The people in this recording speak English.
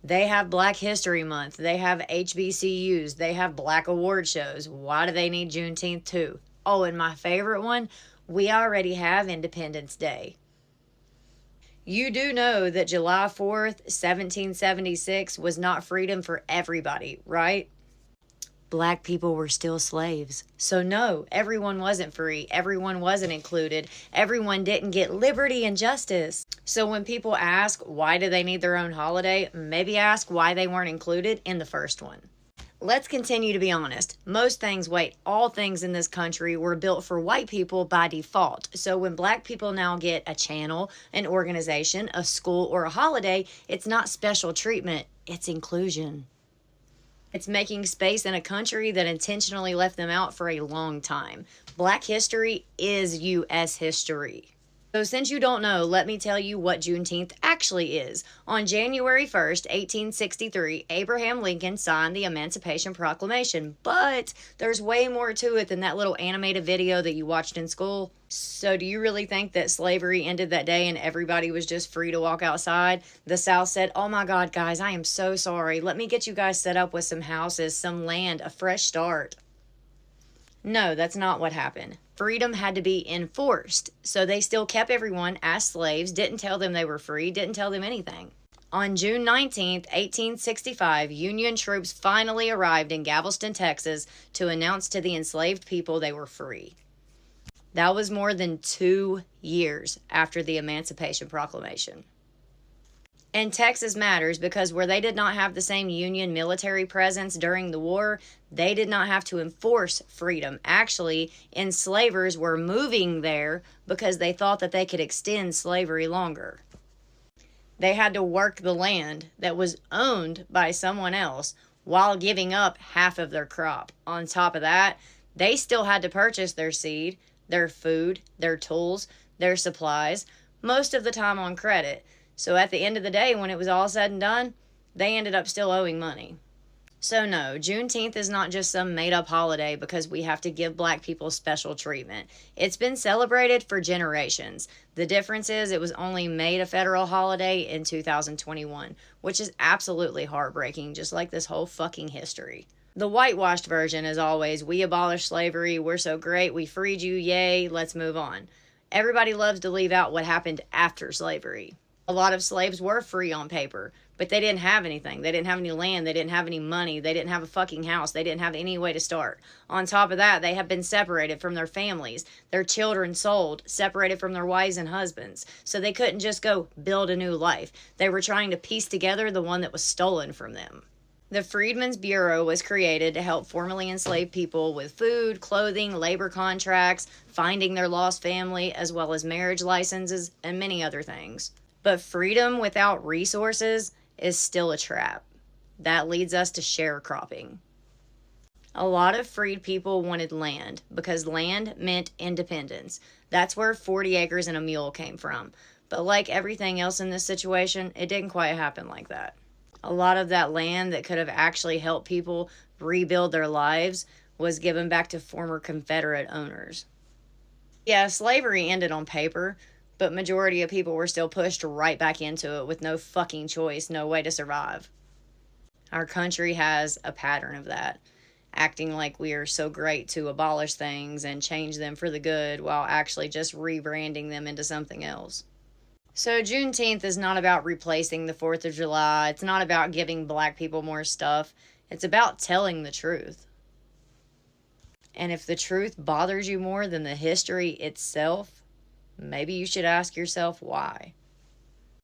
They have Black History Month. They have HBCUs. They have Black award shows. Why do they need Juneteenth too? Oh, and my favorite one, we already have Independence Day. You do know that July 4th, 1776 was not freedom for everybody, right? Black people were still slaves. So, no, everyone wasn't free. Everyone wasn't included. Everyone didn't get liberty and justice. So, when people ask why do they need their own holiday, maybe ask why they weren't included in the first one. Let's continue to be honest. All things in this country were built for white people by default. So when black people now get a channel, an organization, a school, or a holiday, it's not special treatment, it's inclusion. It's making space in a country that intentionally left them out for a long time. Black history is U.S. history. So since you don't know, let me tell you what Juneteenth actually is. On January 1st, 1863, Abraham Lincoln signed the Emancipation Proclamation. But there's way more to it than that little animated video that you watched in school. So do you really think that slavery ended that day and everybody was just free to walk outside? The South said, oh my God, guys, I am so sorry. Let me get you guys set up with some houses, some land, a fresh start. No, that's not what happened. Freedom had to be enforced. So they still kept everyone as slaves, didn't tell them they were free, didn't tell them anything. On June 19th, 1865, Union troops finally arrived in Galveston, Texas to announce to the enslaved people they were free. That was more than 2 years after the Emancipation Proclamation. And Texas matters because where they did not have the same Union military presence during the war, they did not have to enforce freedom. Actually, enslavers were moving there because they thought that they could extend slavery longer. They had to work the land that was owned by someone else while giving up half of their crop. On top of that, they still had to purchase their seed, their food, their tools, their supplies, most of the time on credit. So at the end of the day, when it was all said and done, they ended up still owing money. So no, Juneteenth is not just some made-up holiday because we have to give black people special treatment. It's been celebrated for generations. The difference is it was only made a federal holiday in 2021, which is absolutely heartbreaking, just like this whole fucking history. The whitewashed version is always, we abolished slavery, we're so great, we freed you, yay, let's move on. Everybody loves to leave out what happened after slavery. A lot of slaves were free on paper, but they didn't have anything. They didn't have any land. They didn't have any money. They didn't have a fucking house. They didn't have any way to start. On top of that, they have been separated from their families, their children sold, separated from their wives and husbands. So they couldn't just go build a new life. They were trying to piece together the one that was stolen from them. The Freedmen's Bureau was created to help formerly enslaved people with food, clothing, labor contracts, finding their lost family, as well as marriage licenses and many other things. But freedom without resources is still a trap. That leads us to sharecropping. A lot of freed people wanted land because land meant independence. That's where 40 acres and a mule came from. But like everything else in this situation, it didn't quite happen like that. A lot of that land that could have actually helped people rebuild their lives was given back to former Confederate owners. Yeah, slavery ended on paper, but majority of people were still pushed right back into it with no fucking choice, no way to survive. Our country has a pattern of that, acting like we are so great to abolish things and change them for the good while actually just rebranding them into something else. So Juneteenth is not about replacing the 4th of July. It's not about giving black people more stuff. It's about telling the truth. And if the truth bothers you more than the history itself, maybe you should ask yourself why.